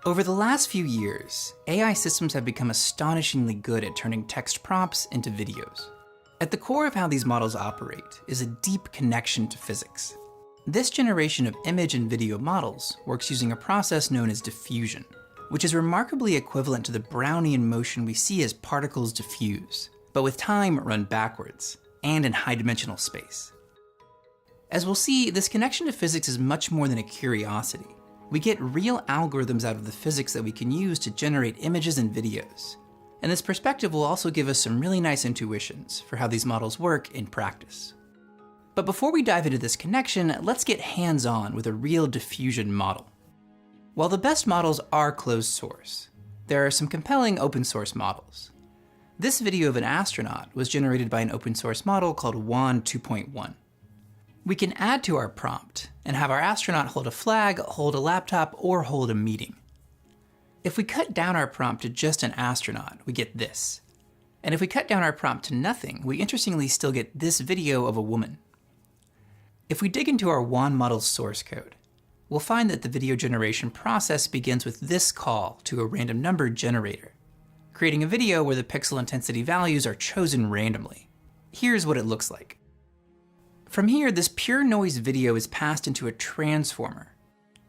Over the last few years, AI systems have become astonishingly good at turning text prompts into videos. At the core of how these models operate is a deep connection to physics. This generation of image and video models works using a process known as diffusion, which is remarkably equivalent to the Brownian motion we see as particles diffuse, but with time run backwards, and in high-dimensional space. As we'll see, this connection to physics is much more than a curiosity. We get real algorithms out of the physics that we can use to generate images and videos. And this perspective will also give us some really nice intuitions for how these models work in practice. But before we dive into this connection, let's get hands-on with a real diffusion model. While the best models are closed source, there are some compelling open source models. This video of an astronaut was generated by an open source model called WAN 2.1. We can add to our prompt and have our astronaut hold a flag, hold a laptop, or hold a meeting. If we cut down our prompt to just an astronaut, we get this. And if we cut down our prompt to nothing, we interestingly still get this video of a woman. If we dig into our WAN model's source code, we'll find that the video generation process begins with this call to a random number generator, creating a video where the pixel intensity values are chosen randomly. Here's what it looks like. From here, this pure noise video is passed into a transformer.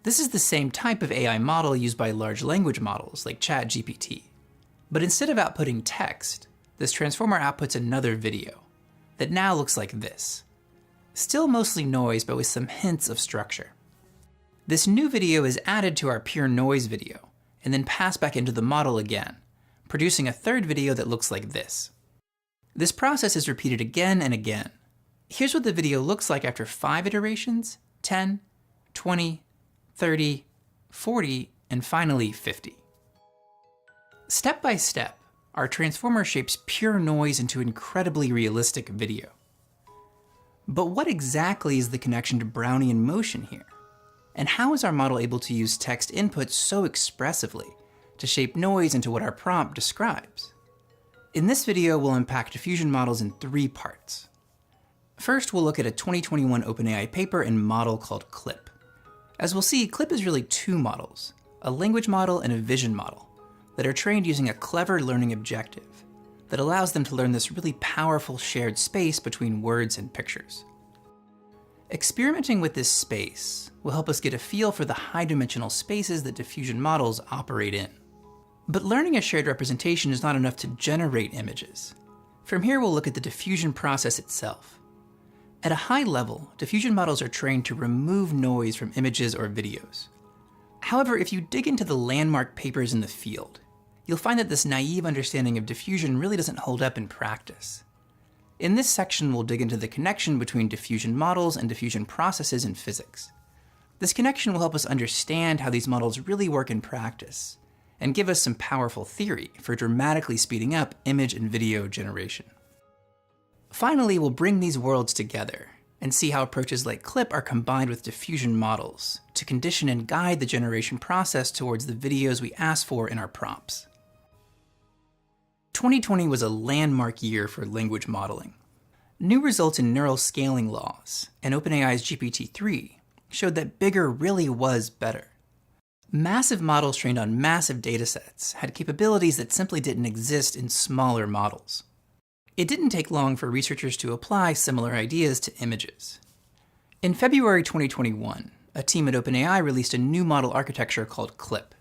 This is the same type of AI model used by large language models like ChatGPT. But instead of outputting text, this transformer outputs another video that now looks like this. Still mostly noise, but with some hints of structure. This new video is added to our pure noise video and then passed back into the model again, producing a third video that looks like this. This process is repeated again and again. Here's what the video looks like after 5 iterations, 10, 20, 30, 40, and finally 50. Step by step, our transformer shapes pure noise into incredibly realistic video. But what exactly is the connection to Brownian motion here? And how is our model able to use text inputs so expressively to shape noise into what our prompt describes? In this video, we'll unpack diffusion models in 3 parts. First, we'll look at a 2021 OpenAI paper and model called CLIP. As we'll see, CLIP is really 2 models, a language model and a vision model, that are trained using a clever learning objective that allows them to learn this really powerful shared space between words and pictures. Experimenting with this space will help us get a feel for the high-dimensional spaces that diffusion models operate in. But learning a shared representation is not enough to generate images. From here, we'll look at the diffusion process itself. At a high level, diffusion models are trained to remove noise from images or videos. However, if you dig into the landmark papers in the field, you'll find that this naive understanding of diffusion really doesn't hold up in practice. In this section, we'll dig into the connection between diffusion models and diffusion processes in physics. This connection will help us understand how these models really work in practice, and give us some powerful theory for dramatically speeding up image and video generation. Finally, we'll bring these worlds together and see how approaches like CLIP are combined with diffusion models to condition and guide the generation process towards the videos we ask for in our prompts. 2020 was a landmark year for language modeling. New results in neural scaling laws and OpenAI's GPT-3 showed that bigger really was better. Massive models trained on massive datasets had capabilities that simply didn't exist in smaller models. It didn't take long for researchers to apply similar ideas to images. In February 2021, a team at OpenAI released a new model architecture called CLIP,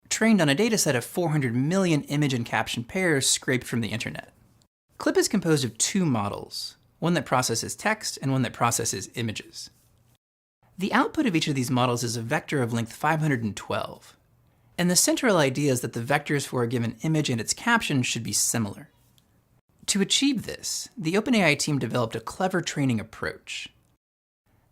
trained on a dataset of 400 million image and caption pairs scraped from the internet. CLIP is composed of 2 models, one that processes text and one that processes images. The output of each of these models is a vector of length 512, and the central idea is that the vectors for a given image and its caption should be similar. To achieve this, the OpenAI team developed a clever training approach.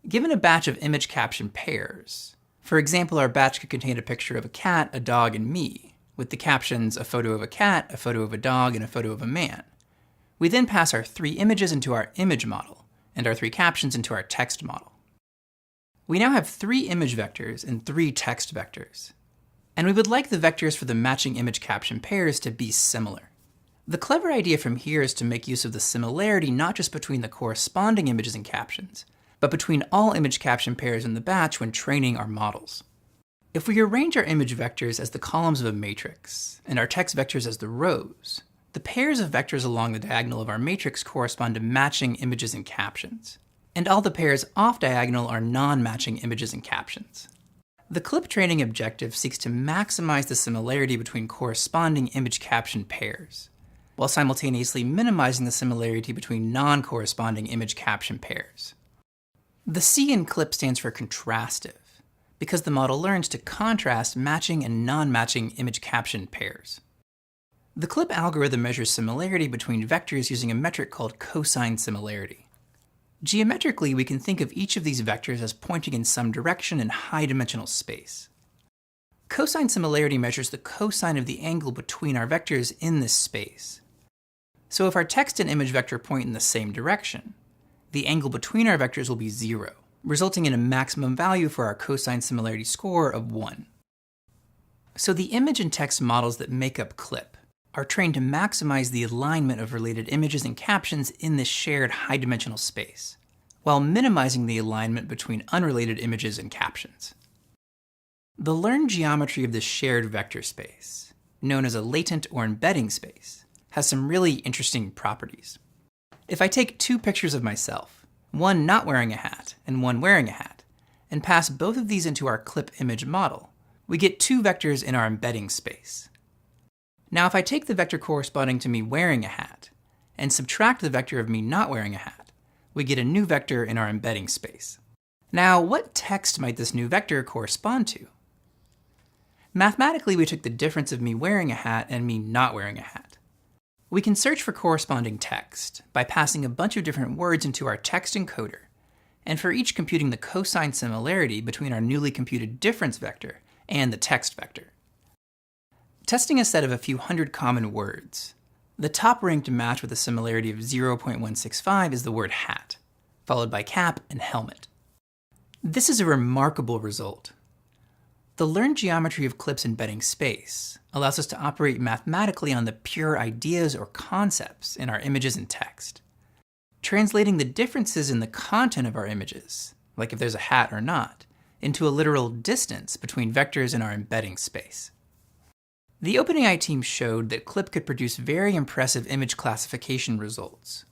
Given a batch of image caption pairs, for example, our batch could contain a picture of a cat, a dog, and me, with the captions a photo of a cat, a photo of a dog, and a photo of a man. We then pass our 3 images into our image model, and our 3 captions into our text model. We now have 3 image vectors and 3 text vectors. And we would like the vectors for the matching image caption pairs to be similar. The clever idea from here is to make use of the similarity not just between the corresponding images and captions, but between all image caption pairs in the batch when training our models. If we arrange our image vectors as the columns of a matrix, and our text vectors as the rows, the pairs of vectors along the diagonal of our matrix correspond to matching images and captions, and all the pairs off diagonal are non-matching images and captions. The clip training objective seeks to maximize the similarity between corresponding image-caption pairs, while simultaneously minimizing the similarity between non-corresponding image-caption pairs. The C in clip stands for contrastive, because the model learns to contrast matching and non-matching image-caption pairs. The clip algorithm measures similarity between vectors using a metric called cosine similarity. Geometrically, we can think of each of these vectors as pointing in some direction in high-dimensional space. Cosine similarity measures the cosine of the angle between our vectors in this space. So if our text and image vector point in the same direction, the angle between our vectors will be 0, resulting in a maximum value for our cosine similarity score of 1. So the image and text models that make up clip are trained to maximize the alignment of related images and captions in this shared high-dimensional space, while minimizing the alignment between unrelated images and captions. The learned geometry of this shared vector space, known as a latent or embedding space, has some really interesting properties. If I take two pictures of myself, one not wearing a hat and one wearing a hat, and pass both of these into our clip image model, we get two vectors in our embedding space. Now if I take the vector corresponding to me wearing a hat, and subtract the vector of me not wearing a hat, we get a new vector in our embedding space. Now what text might this new vector correspond to? Mathematically, we took the difference of me wearing a hat and me not wearing a hat. We can search for corresponding text by passing a bunch of different words into our text encoder, and for each computing the cosine similarity between our newly computed difference vector and the text vector. Testing a set of a few hundred common words, the top ranked match with a similarity of 0.165 is the word hat, followed by cap and helmet. This is a remarkable result. The learned geometry of clips embedding space allows us to operate mathematically on the pure ideas or concepts in our images and text, translating the differences in the content of our images, like if there's a hat or not, into a literal distance between vectors in our embedding space. The OpenAI team showed that clip could produce very impressive image classification results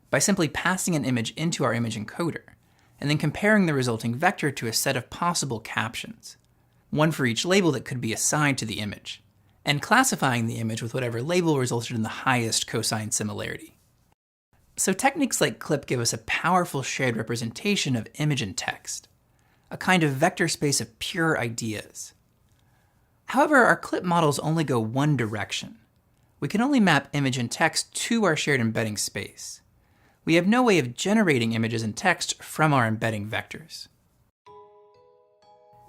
by simply passing an image into our image encoder, and then comparing the resulting vector to a set of possible captions, one for each label that could be assigned to the image, and classifying the image with whatever label resulted in the highest cosine similarity. So techniques like clip give us a powerful shared representation of image and text, a kind of vector space of pure ideas. However, our clip models only go one direction. We can only map image and text to our shared embedding space. We have no way of generating images and text from our embedding vectors.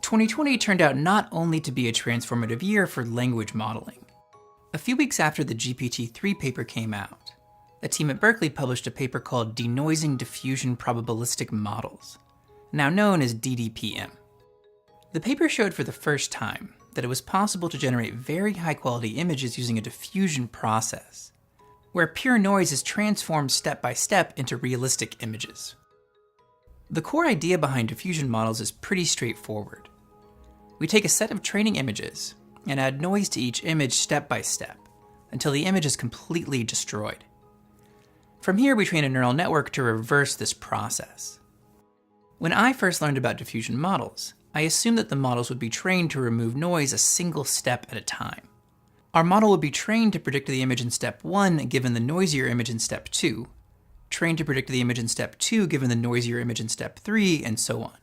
2020 turned out not only to be a transformative year for language modeling. A few weeks after the GPT-3 paper came out, a team at Berkeley published a paper called Denoising Diffusion Probabilistic Models, now known as DDPM. The paper showed for the first time that it was possible to generate very high-quality images using a diffusion process, where pure noise is transformed step by step into realistic images. The core idea behind diffusion models is pretty straightforward. We take a set of training images and add noise to each image step by step, until the image is completely destroyed. From here, we train a neural network to reverse this process. When I first learned about diffusion models, I assumed that the models would be trained to remove noise a single step at a time. Our model would be trained to predict the image in step 1 given the noisier image in step 2, trained to predict the image in step 2 given the noisier image in step 3, and so on.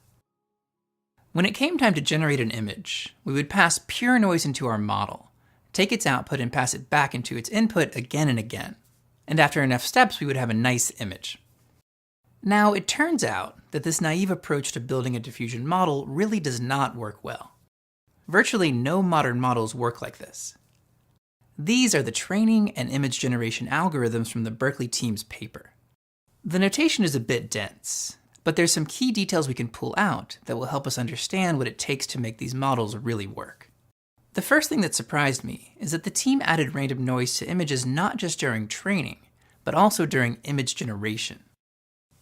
When it came time to generate an image, we would pass pure noise into our model, take its output and pass it back into its input again and again, and after enough steps we would have a nice image. Now, it turns out that this naive approach to building a diffusion model really does not work well. Virtually no modern models work like this. These are the training and image generation algorithms from the Berkeley team's paper. The notation is a bit dense, but there's some key details we can pull out that will help us understand what it takes to make these models really work. The first thing that surprised me is that the team added random noise to images not just during training, but also during image generation.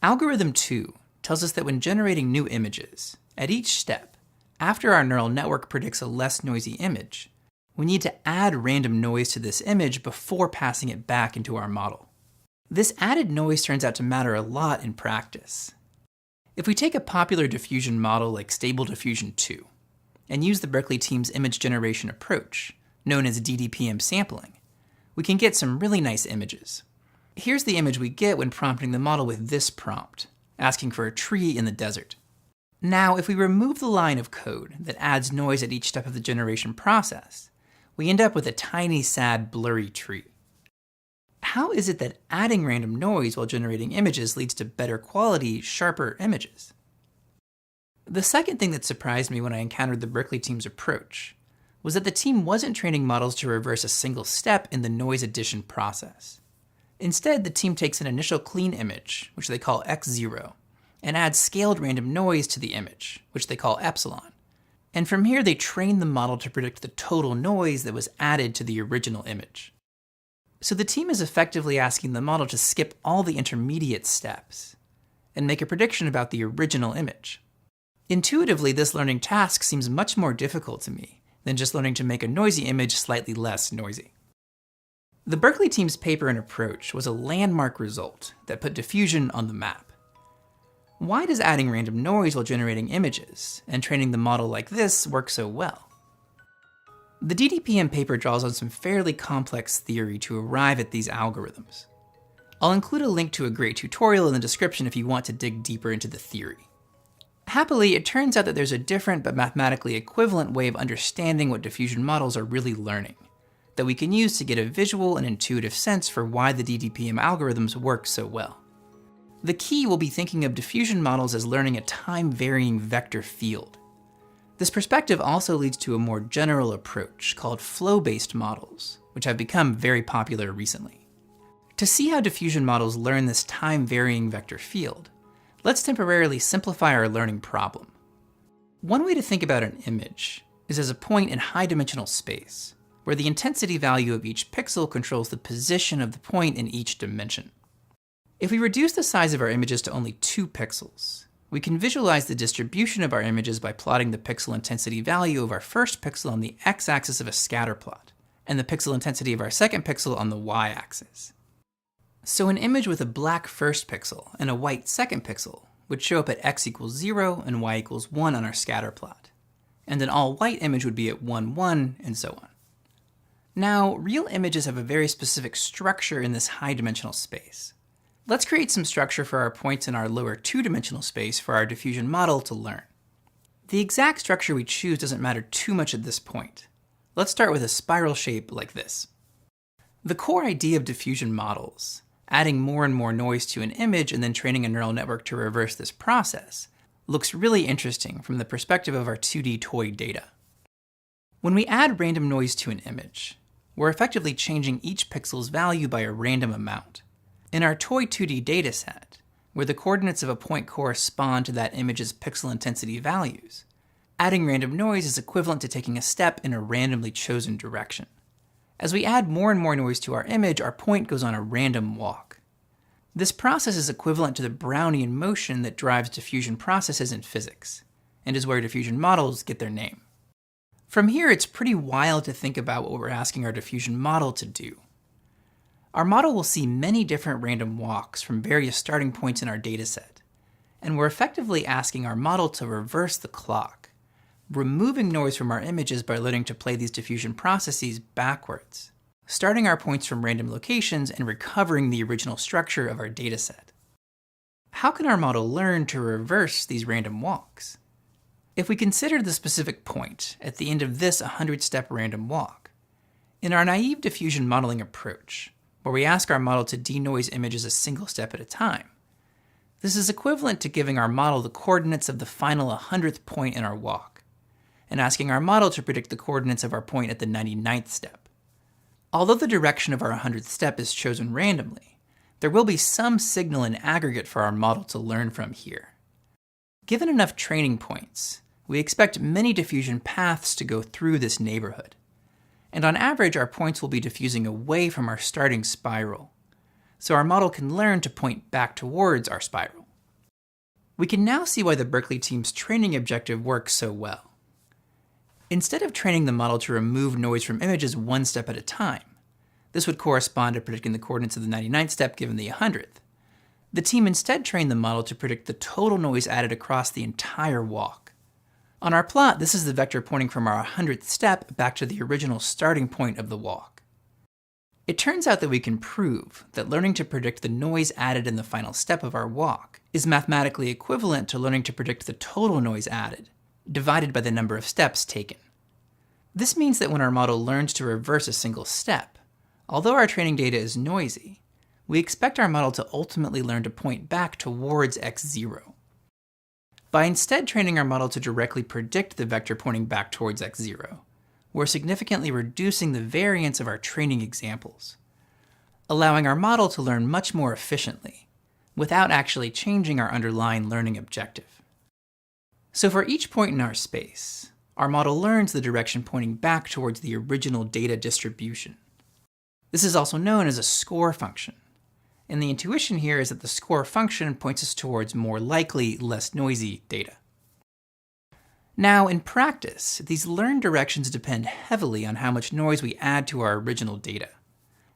Algorithm 2 tells us that when generating new images, at each step, After our neural network predicts a less noisy image, we need to add random noise to this image before passing it back into our model. This added noise turns out to matter a lot in practice. If we take a popular diffusion model like Stable Diffusion 2 and use the Berkeley team's image generation approach, known as DDPM sampling, we can get some really nice images. Here's the image we get when prompting the model with this prompt, asking for a tree in the desert. Now, if we remove the line of code that adds noise at each step of the generation process, we end up with a tiny, sad, blurry tree. How is it that adding random noise while generating images leads to better quality, sharper images? The second thing that surprised me when I encountered the Berkeley team's approach was that the team wasn't training models to reverse a single step in the noise addition process. Instead, the team takes an initial clean image, which they call x0, and adds scaled random noise to the image, which they call epsilon. And from here, they train the model to predict the total noise that was added to the original image. So the team is effectively asking the model to skip all the intermediate steps and make a prediction about the original image. Intuitively, this learning task seems much more difficult to me than just learning to make a noisy image slightly less noisy. The Berkeley team's paper and approach was a landmark result that put diffusion on the map. Why does adding random noise while generating images and training the model like this work so well? The DDPM paper draws on some fairly complex theory to arrive at these algorithms. I'll include a link to a great tutorial in the description if you want to dig deeper into the theory. Happily, it turns out that there's a different but mathematically equivalent way of understanding what diffusion models are really learning, that we can use to get a visual and intuitive sense for why the DDPM algorithms work so well. The key will be thinking of diffusion models as learning a time-varying vector field. This perspective also leads to a more general approach called flow-based models, which have become very popular recently. To see how diffusion models learn this time-varying vector field, let's temporarily simplify our learning problem. One way to think about an image is as a point in high-dimensional space, where the intensity value of each pixel controls the position of the point in each dimension. If we reduce the size of our images to only 2 pixels, we can visualize the distribution of our images by plotting the pixel intensity value of our first pixel on the x-axis of a scatter plot, and the pixel intensity of our second pixel on the y-axis. So an image with a black first pixel and a white second pixel would show up at x equals 0 and y equals 1 on our scatter plot, and an all-white image would be at 1, 1, and so on. Now, real images have a very specific structure in this high-dimensional space. Let's create some structure for our points in our lower 2-dimensional space for our diffusion model to learn. The exact structure we choose doesn't matter too much at this point. Let's start with a spiral shape like this. The core idea of diffusion models, adding more and more noise to an image and then training a neural network to reverse this process, looks really interesting from the perspective of our 2D toy data. When we add random noise to an image, we're effectively changing each pixel's value by a random amount. In our toy 2D dataset, where the coordinates of a point correspond to that image's pixel intensity values, adding random noise is equivalent to taking a step in a randomly chosen direction. As we add more and more noise to our image, our point goes on a random walk. This process is equivalent to the Brownian motion that drives diffusion processes in physics, and is where diffusion models get their name. From here, it's pretty wild to think about what we're asking our diffusion model to do. Our model will see many different random walks from various starting points in our dataset, and we're effectively asking our model to reverse the clock, removing noise from our images by learning to play these diffusion processes backwards, starting our points from random locations and recovering the original structure of our dataset. How can our model learn to reverse these random walks? If we consider the specific point at the end of this 100-step random walk, in our naive diffusion modeling approach, where we ask our model to denoise images a single step at a time, this is equivalent to giving our model the coordinates of the final 100th point in our walk, and asking our model to predict the coordinates of our point at the 99th step. Although the direction of our 100th step is chosen randomly, there will be some signal in aggregate for our model to learn from here. Given enough training points, we expect many diffusion paths to go through this neighborhood. And on average, our points will be diffusing away from our starting spiral, so our model can learn to point back towards our spiral. We can now see why the Berkeley team's training objective works so well. Instead of training the model to remove noise from images one step at a time, this would correspond to predicting the coordinates of the 99th step given the 100th, the team instead trained the model to predict the total noise added across the entire walk. On our plot, this is the vector pointing from our 100th step back to the original starting point of the walk. It turns out that we can prove that learning to predict the noise added in the final step of our walk is mathematically equivalent to learning to predict the total noise added, divided by the number of steps taken. This means that when our model learns to reverse a single step, although our training data is noisy, we expect our model to ultimately learn to point back towards x0. By instead training our model to directly predict the vector pointing back towards x0, we're significantly reducing the variance of our training examples, allowing our model to learn much more efficiently, without actually changing our underlying learning objective. So for each point in our space, our model learns the direction pointing back towards the original data distribution. This is also known as a score function. And the intuition here is that the score function points us towards more likely, less noisy data. Now, in practice, these learned directions depend heavily on how much noise we add to our original data.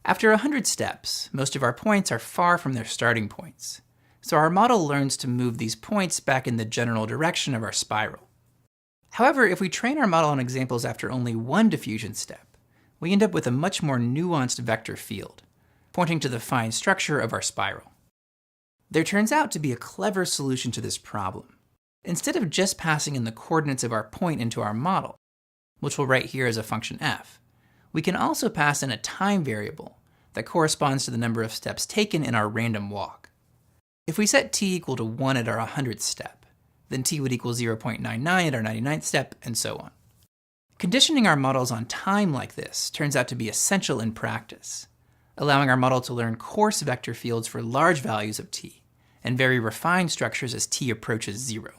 After 100 steps, most of our points are far from their starting points, so our model learns to move these points back in the general direction of our spiral. However, if we train our model on examples after only one diffusion step, we end up with a much more nuanced vector field, pointing to the fine structure of our spiral. There turns out to be a clever solution to this problem. Instead of just passing in the coordinates of our point into our model, which we'll write here as a function f, we can also pass in a time variable that corresponds to the number of steps taken in our random walk. If we set t equal to 1 at our 100th step, then t would equal 0.99 at our 99th step, and so on. Conditioning our models on time like this turns out to be essential in practice, allowing our model to learn coarse vector fields for large values of t, and very refined structures as t approaches 0.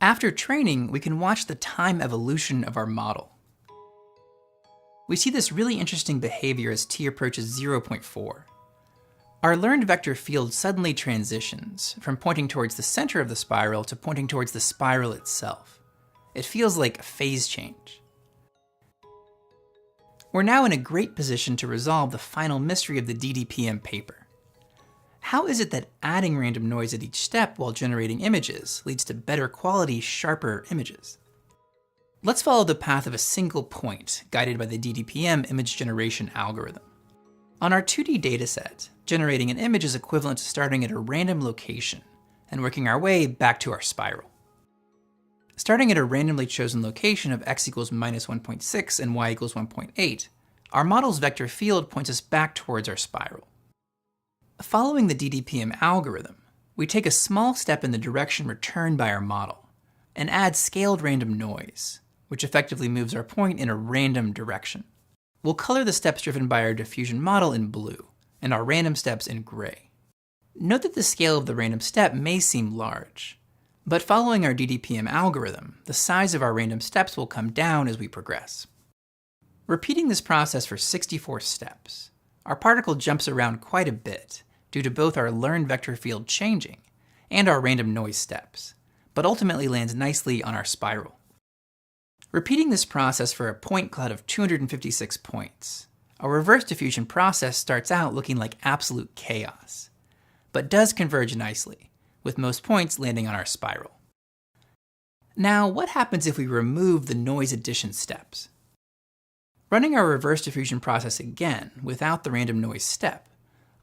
After training, we can watch the time evolution of our model. We see this really interesting behavior as t approaches 0.4. Our learned vector field suddenly transitions from pointing towards the center of the spiral to pointing towards the spiral itself. It feels like a phase change. We're now in a great position to resolve the final mystery of the DDPM paper. How is it that adding random noise at each step while generating images leads to better quality, sharper images? Let's follow the path of a single point guided by the DDPM image generation algorithm. On our 2D dataset, generating an image is equivalent to starting at a random location and working our way back to our spiral. Starting at a randomly chosen location of x equals minus 1.6 and y equals 1.8, our model's vector field points us back towards our spiral. Following the DDPM algorithm, we take a small step in the direction returned by our model and add scaled random noise, which effectively moves our point in a random direction. We'll color the steps driven by our diffusion model in blue and our random steps in gray. Note that the scale of the random step may seem large, but following our DDPM algorithm, the size of our random steps will come down as we progress. Repeating this process for 64 steps, our particle jumps around quite a bit due to both our learned vector field changing and our random noise steps, but ultimately lands nicely on our spiral. Repeating this process for a point cloud of 256 points, our reverse diffusion process starts out looking like absolute chaos, but does converge nicely, with most points landing on our spiral. Now, what happens if we remove the noise addition steps? Running our reverse diffusion process again without the random noise step,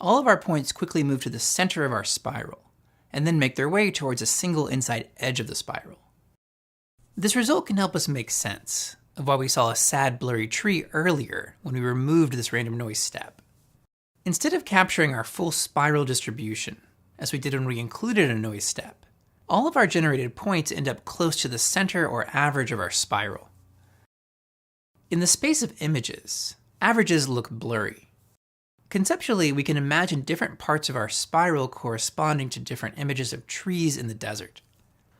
all of our points quickly move to the center of our spiral, and then make their way towards a single inside edge of the spiral. This result can help us make sense of why we saw a sad blurry tree earlier when we removed this random noise step. Instead of capturing our full spiral distribution, as we did when we included a noise step, all of our generated points end up close to the center or average of our spiral. In the space of images, averages look blurry. Conceptually, we can imagine different parts of our spiral corresponding to different images of trees in the desert.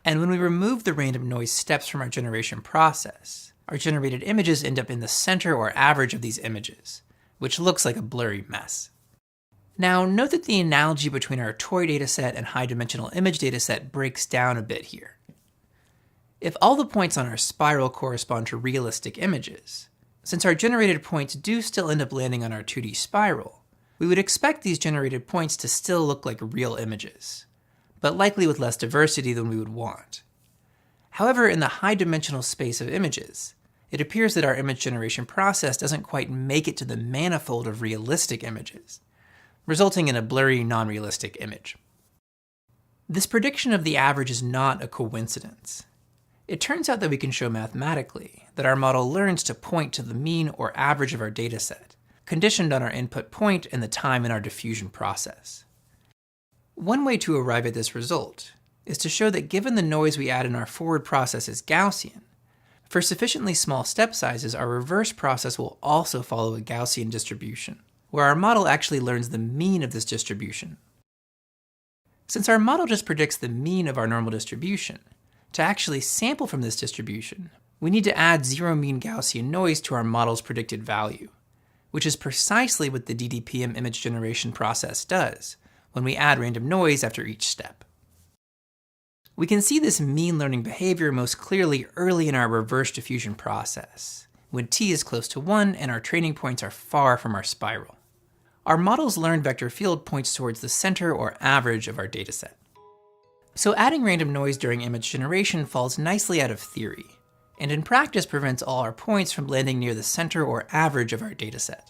And when we remove the random noise steps from our generation process, our generated images end up in the center or average of these images, which looks like a blurry mess. Now, note that the analogy between our toy dataset and high-dimensional image dataset breaks down a bit here. If all the points on our spiral correspond to realistic images, since our generated points do still end up landing on our 2D spiral, we would expect these generated points to still look like real images, but likely with less diversity than we would want. However, in the high-dimensional space of images, it appears that our image generation process doesn't quite make it to the manifold of realistic images, resulting in a blurry, non-realistic image. This prediction of the average is not a coincidence. It turns out that we can show mathematically that our model learns to point to the mean or average of our dataset, conditioned on our input point and the time in our diffusion process. One way to arrive at this result is to show that given the noise we add in our forward process is Gaussian, for sufficiently small step sizes, our reverse process will also follow a Gaussian distribution, where our model actually learns the mean of this distribution. Since our model just predicts the mean of our normal distribution, to actually sample from this distribution, we need to add zero mean Gaussian noise to our model's predicted value, which is precisely what the DDPM image generation process does when we add random noise after each step. We can see this mean learning behavior most clearly early in our reverse diffusion process, when t is close to 1 and our training points are far from our spiral. Our model's learned vector field points towards the center or average of our dataset. So adding random noise during image generation falls nicely out of theory, and in practice prevents all our points from landing near the center or average of our dataset.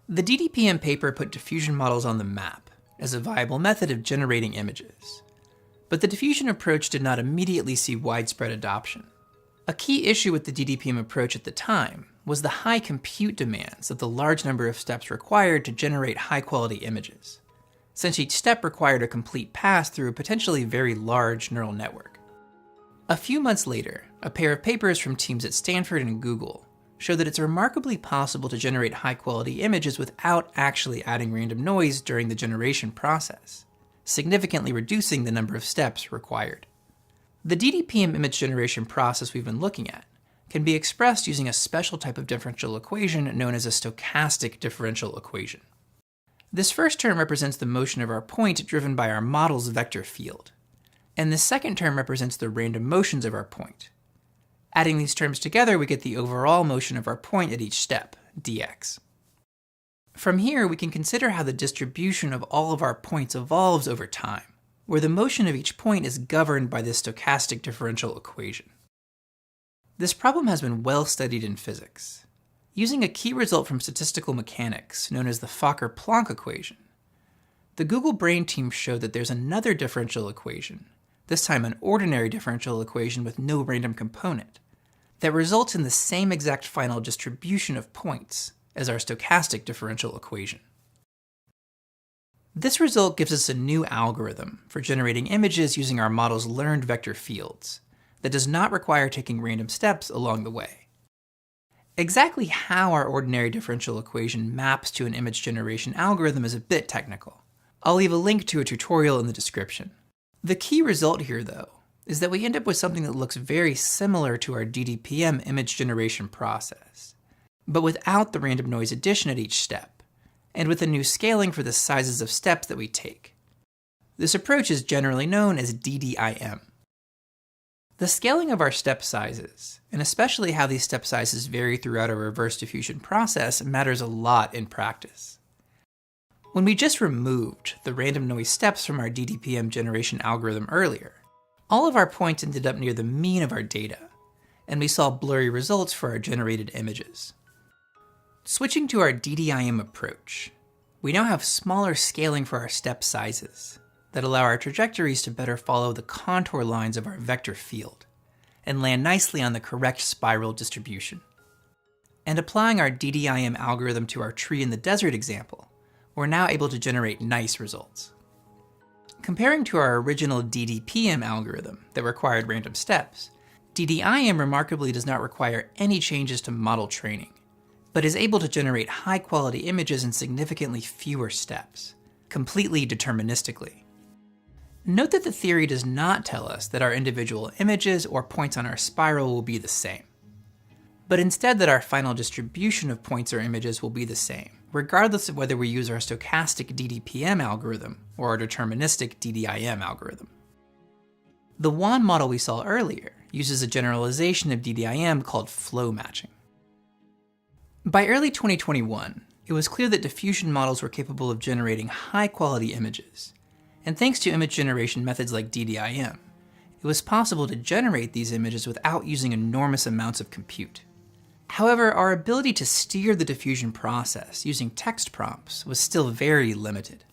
The DDPM paper put diffusion models on the map as a viable method of generating images, but the diffusion approach did not immediately see widespread adoption. A key issue with the DDPM approach at the time was the high compute demands of the large number of steps required to generate high-quality images, since each step required a complete pass through a potentially very large neural network. A few months later, a pair of papers from teams at Stanford and Google show that it's remarkably possible to generate high-quality images without actually adding random noise during the generation process, significantly reducing the number of steps required. The DDPM image generation process we've been looking at can be expressed using a special type of differential equation known as a stochastic differential equation. This first term represents the motion of our point driven by our model's vector field, and the second term represents the random motions of our point. Adding these terms together, we get the overall motion of our point at each step, dx. From here, we can consider how the distribution of all of our points evolves over time, where the motion of each point is governed by this stochastic differential equation. This problem has been well studied in physics. Using a key result from statistical mechanics known as the Fokker-Planck equation, the Google Brain team showed that there's another differential equation, this time an ordinary differential equation with no random component, that results in the same exact final distribution of points as our stochastic differential equation. This result gives us a new algorithm for generating images using our model's learned vector fields that does not require taking random steps along the way. Exactly how our ordinary differential equation maps to an image generation algorithm is a bit technical. I'll leave a link to a tutorial in the description. The key result here, though, is that we end up with something that looks very similar to our DDPM image generation process, but without the random noise addition at each step, and with a new scaling for the sizes of steps that we take. This approach is generally known as DDIM. The scaling of our step sizes, and especially how these step sizes vary throughout our reverse diffusion process, matters a lot in practice. When we just removed the random noise steps from our DDPM generation algorithm earlier, all of our points ended up near the mean of our data, and we saw blurry results for our generated images. Switching to our DDIM approach, we now have smaller scaling for our step sizes that allow our trajectories to better follow the contour lines of our vector field and land nicely on the correct spiral distribution. And applying our DDIM algorithm to our tree in the desert example, we're now able to generate nice results. Comparing to our original DDPM algorithm that required random steps, DDIM remarkably does not require any changes to model training, but is able to generate high-quality images in significantly fewer steps, completely deterministically. Note that the theory does not tell us that our individual images or points on our spiral will be the same, but instead that our final distribution of points or images will be the same, regardless of whether we use our stochastic DDPM algorithm or our deterministic DDIM algorithm. The WAN model we saw earlier uses a generalization of DDIM called flow matching. By early 2021, it was clear that diffusion models were capable of generating high-quality images, and thanks to image generation methods like DDIM, it was possible to generate these images without using enormous amounts of compute. However, our ability to steer the diffusion process using text prompts was still very limited.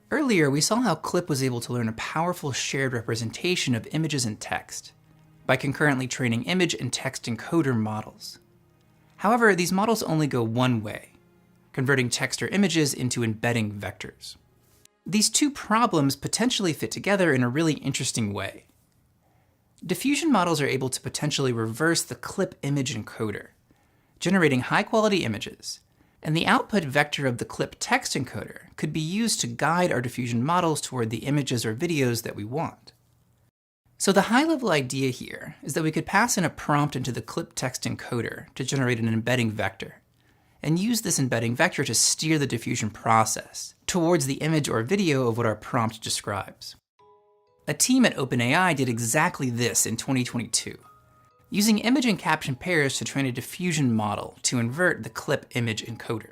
Earlier, we saw how CLIP was able to learn a powerful shared representation of images and text by concurrently training image and text encoder models. However, these models only go one way, converting text or images into embedding vectors. These two problems potentially fit together in a really interesting way. Diffusion models are able to potentially reverse the CLIP image encoder, generating high-quality images, and the output vector of the CLIP text encoder could be used to guide our diffusion models toward the images or videos that we want. So the high-level idea here is that we could pass in a prompt into the CLIP text encoder to generate an embedding vector, and use this embedding vector to steer the diffusion process towards the image or video of what our prompt describes. A team at OpenAI did exactly this in 2022, using image and caption pairs to train a diffusion model to invert the CLIP image encoder.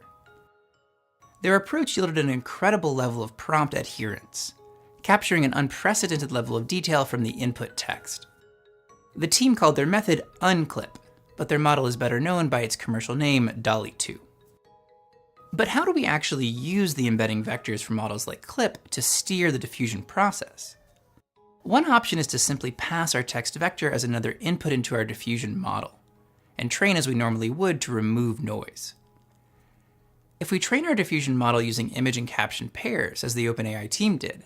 Their approach yielded an incredible level of prompt adherence, capturing an unprecedented level of detail from the input text. The team called their method unclip, but their model is better known by its commercial name, DALL-E 2. But how do we actually use the embedding vectors for models like CLIP to steer the diffusion process? One option is to simply pass our text vector as another input into our diffusion model, and train as we normally would to remove noise. If we train our diffusion model using image and caption pairs, as the OpenAI team did,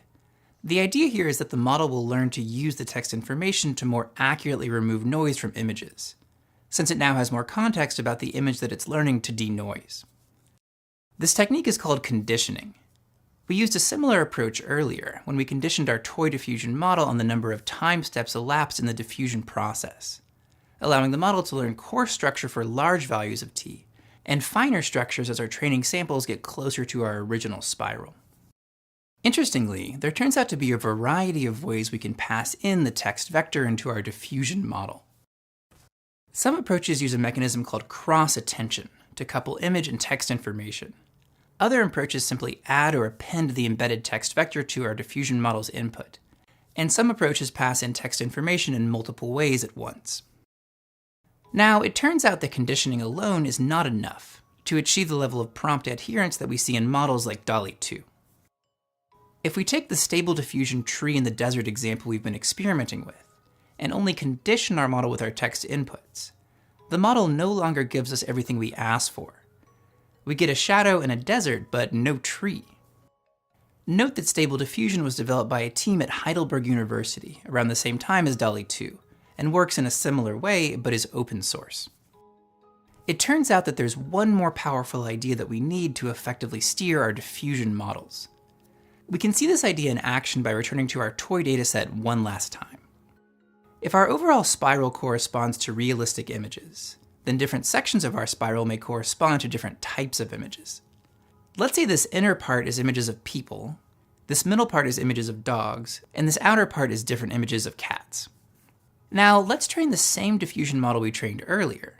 the idea here is that the model will learn to use the text information to more accurately remove noise from images, since it now has more context about the image that it's learning to denoise. This technique is called conditioning. We used a similar approach earlier when we conditioned our toy diffusion model on the number of time steps elapsed in the diffusion process, allowing the model to learn coarse structure for large values of t, and finer structures as our training samples get closer to our original spiral. Interestingly, there turns out to be a variety of ways we can pass in the text vector into our diffusion model. Some approaches use a mechanism called cross-attention to couple image and text information. Other approaches simply add or append the embedded text vector to our diffusion model's input, and some approaches pass in text information in multiple ways at once. Now, it turns out that conditioning alone is not enough to achieve the level of prompt adherence that we see in models like DALL-E 2. If we take the stable diffusion tree in the desert example we've been experimenting with, and only condition our model with our text inputs, the model no longer gives us everything we ask for. We get a shadow and a desert, but no tree. Note that Stable Diffusion was developed by a team at Heidelberg University around the same time as DALL-E 2, and works in a similar way, but is open source. It turns out that there's one more powerful idea that we need to effectively steer our diffusion models. We can see this idea in action by returning to our toy dataset one last time. If our overall spiral corresponds to realistic images, then different sections of our spiral may correspond to different types of images. Let's say this inner part is images of people, this middle part is images of dogs, and this outer part is different images of cats. Now, let's train the same diffusion model we trained earlier.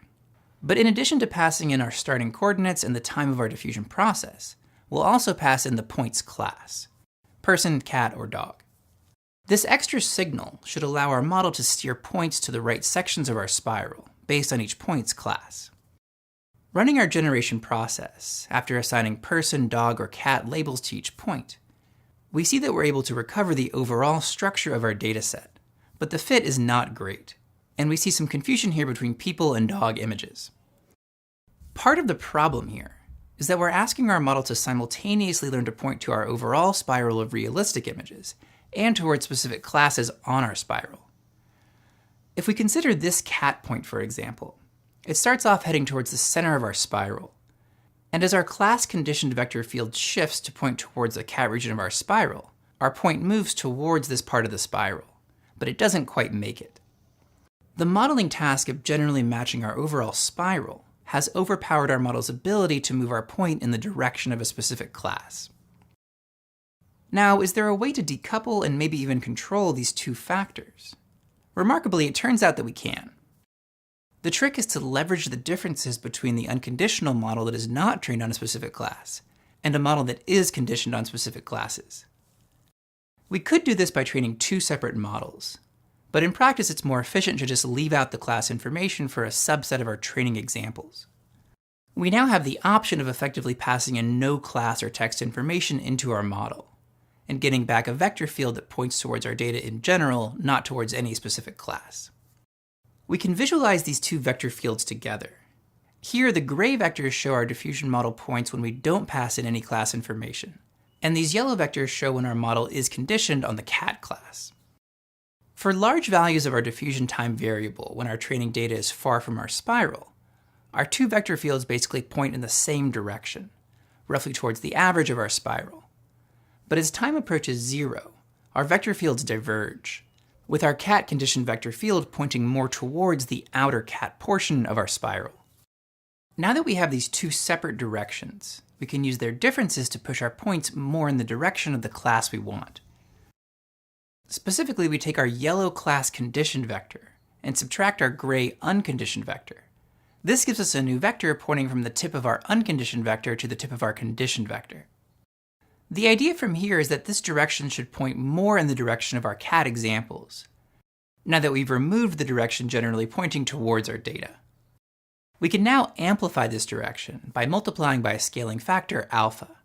But in addition to passing in our starting coordinates and the time of our diffusion process, we'll also pass in the points class: person, cat, or dog. This extra signal should allow our model to steer points to the right sections of our spiral, based on each points class. Running our generation process, after assigning person, dog, or cat labels to each point, we see that we're able to recover the overall structure of our dataset, but the fit is not great, and we see some confusion here between people and dog images. Part of the problem here is that we're asking our model to simultaneously learn to point to our overall spiral of realistic images and towards specific classes on our spiral. If we consider this cat point, for example, it starts off heading towards the center of our spiral. And as our class-conditioned vector field shifts to point towards the cat region of our spiral, our point moves towards this part of the spiral, but it doesn't quite make it. The modeling task of generally matching our overall spiral has overpowered our model's ability to move our point in the direction of a specific class. Now, is there a way to decouple and maybe even control these two factors? Remarkably, it turns out that we can. The trick is to leverage the differences between the unconditional model that is not trained on a specific class and a model that is conditioned on specific classes. We could do this by training two separate models, but in practice it's more efficient to just leave out the class information for a subset of our training examples. We now have the option of effectively passing in no class or text information into our model, and getting back a vector field that points towards our data in general, not towards any specific class. We can visualize these two vector fields together. Here, the gray vectors show our diffusion model points when we don't pass in any class information, and these yellow vectors show when our model is conditioned on the cat class. For large values of our diffusion time variable, when our training data is far from our spiral, our two vector fields basically point in the same direction, roughly towards the average of our spiral. But as time approaches 0, our vector fields diverge, with our cat conditioned vector field pointing more towards the outer cat portion of our spiral. Now that we have these two separate directions, we can use their differences to push our points more in the direction of the class we want. Specifically, we take our yellow class conditioned vector and subtract our gray unconditioned vector. This gives us a new vector pointing from the tip of our unconditioned vector to the tip of our conditioned vector. The idea from here is that this direction should point more in the direction of our cat examples, now that we've removed the direction generally pointing towards our data. We can now amplify this direction by multiplying by a scaling factor alpha,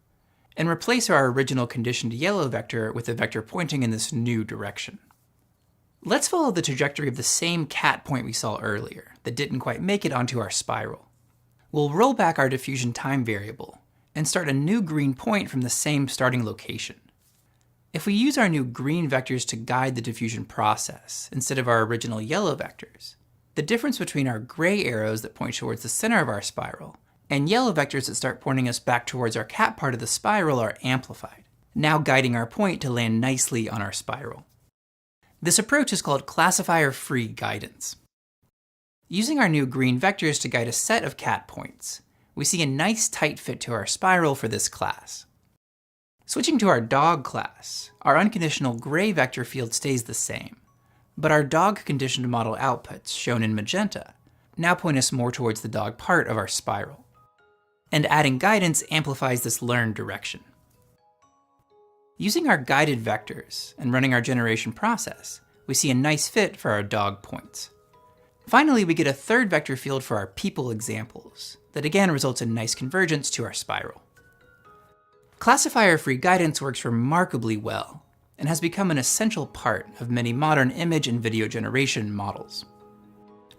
and replace our original conditioned yellow vector with a vector pointing in this new direction. Let's follow the trajectory of the same cat point we saw earlier that didn't quite make it onto our spiral. We'll roll back our diffusion time variable and start a new green point from the same starting location. If we use our new green vectors to guide the diffusion process instead of our original yellow vectors, the difference between our gray arrows that point towards the center of our spiral and yellow vectors that start pointing us back towards our cat part of the spiral are amplified, now guiding our point to land nicely on our spiral. This approach is called classifier-free guidance. Using our new green vectors to guide a set of cat points, we see a nice tight fit to our spiral for this class. Switching to our dog class, our unconditional gray vector field stays the same, but our dog conditioned model outputs, shown in magenta, now point us more towards the dog part of our spiral. And adding guidance amplifies this learned direction. Using our guided vectors and running our generation process, we see a nice fit for our dog points. Finally, we get a third vector field for our people examples that again results in nice convergence to our spiral. Classifier-free guidance works remarkably well and has become an essential part of many modern image and video generation models.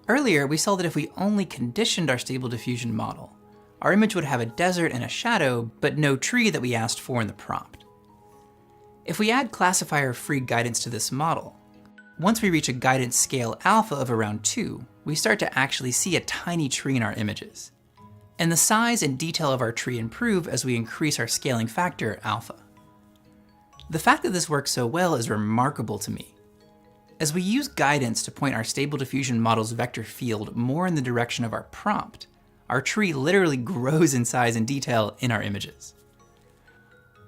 Earlier, we saw that if we only conditioned our stable diffusion model, our image would have a desert and a shadow, but no tree that we asked for in the prompt. If we add classifier-free guidance to this model, once we reach a guidance scale alpha of around 2, we start to actually see a tiny tree in our images. And the size and detail of our tree improve as we increase our scaling factor alpha. The fact that this works so well is remarkable to me. As we use guidance to point our stable diffusion model's vector field more in the direction of our prompt, our tree literally grows in size and detail in our images.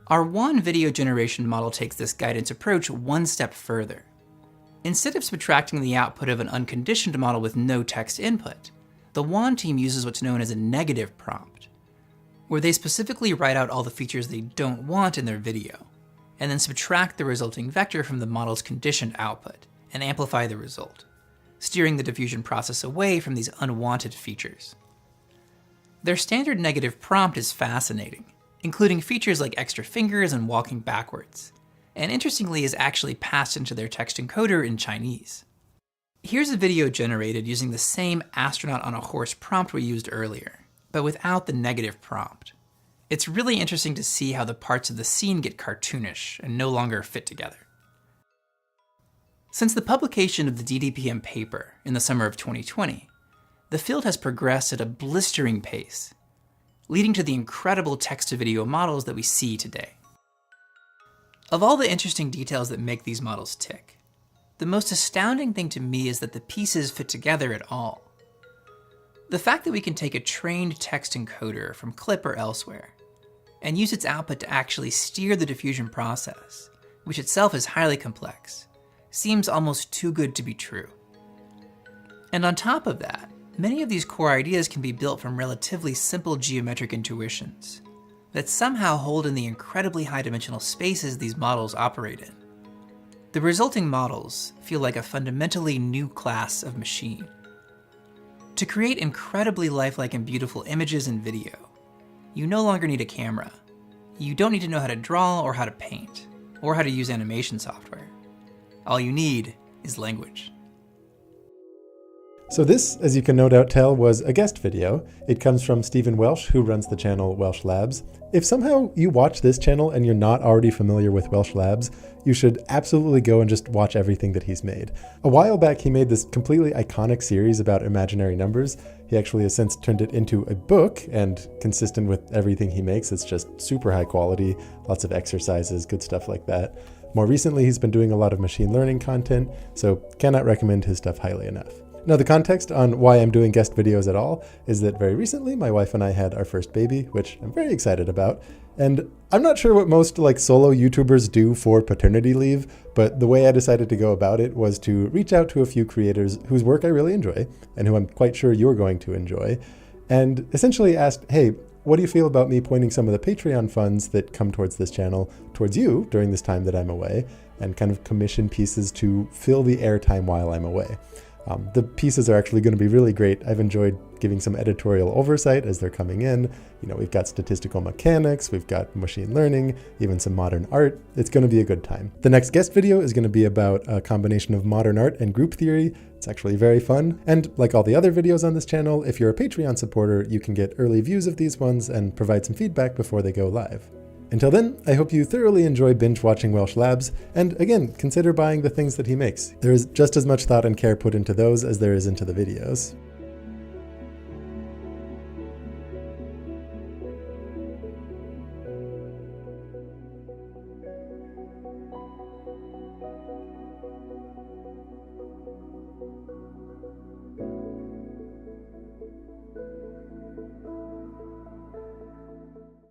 Our WAN video generation model takes this guidance approach one step further. Instead of subtracting the output of an unconditioned model with no text input, the WAN team uses what's known as a negative prompt, where they specifically write out all the features they don't want in their video, and then subtract the resulting vector from the model's conditioned output and amplify the result, steering the diffusion process away from these unwanted features. Their standard negative prompt is fascinating, including features like extra fingers and walking backwards, and interestingly is actually passed into their text encoder in Chinese. Here's a video generated using the same astronaut on a horse prompt we used earlier, but without the negative prompt. It's really interesting to see how the parts of the scene get cartoonish and no longer fit together. Since the publication of the DDPM paper in the summer of 2020, the field has progressed at a blistering pace, leading to the incredible text-to-video models that we see today. Of all the interesting details that make these models tick, the most astounding thing to me is that the pieces fit together at all. The fact that we can take a trained text encoder from Clip or elsewhere and use its output to actually steer the diffusion process, which itself is highly complex, seems almost too good to be true. And on top of that, many of these core ideas can be built from relatively simple geometric intuitions that somehow hold in the incredibly high-dimensional spaces these models operate in. The resulting models feel like a fundamentally new class of machine. To create incredibly lifelike and beautiful images and video, you no longer need a camera. You don't need to know how to draw or how to paint, or how to use animation software. All you need is language. So this, as you can no doubt tell, was a guest video. It comes from Stephen Welsh, who runs the channel Welsh Labs. If somehow you watch this channel and you're not already familiar with Welsh Labs, you should absolutely go and just watch everything that he's made. A while back, he made this completely iconic series about imaginary numbers. He actually has since turned it into a book, and consistent with everything he makes, it's just super high quality, lots of exercises, good stuff like that. More recently, he's been doing a lot of machine learning content, so cannot recommend his stuff highly enough. Now, the context on why I'm doing guest videos at all is that very recently my wife and I had our first baby, which I'm very excited about. And I'm not sure what most solo YouTubers do for paternity leave, but the way I decided to go about it was to reach out to a few creators whose work I really enjoy and who I'm quite sure you're going to enjoy, and essentially asked, hey, what do you feel about me pointing some of the Patreon funds that come towards this channel towards you during this time that I'm away, and kind of commission pieces to fill the airtime while I'm away. The pieces are actually going to be really great. I've enjoyed giving some editorial oversight as they're coming in. We've got statistical mechanics, we've got machine learning, even some modern art. It's going to be a good time. The next guest video is going to be about a combination of modern art and group theory. It's actually very fun. And like all the other videos on this channel, if you're a Patreon supporter, you can get early views of these ones and provide some feedback before they go live. Until then, I hope you thoroughly enjoy binge watching Welsh Labs, and again, consider buying the things that he makes. There is just as much thought and care put into those as there is into the videos.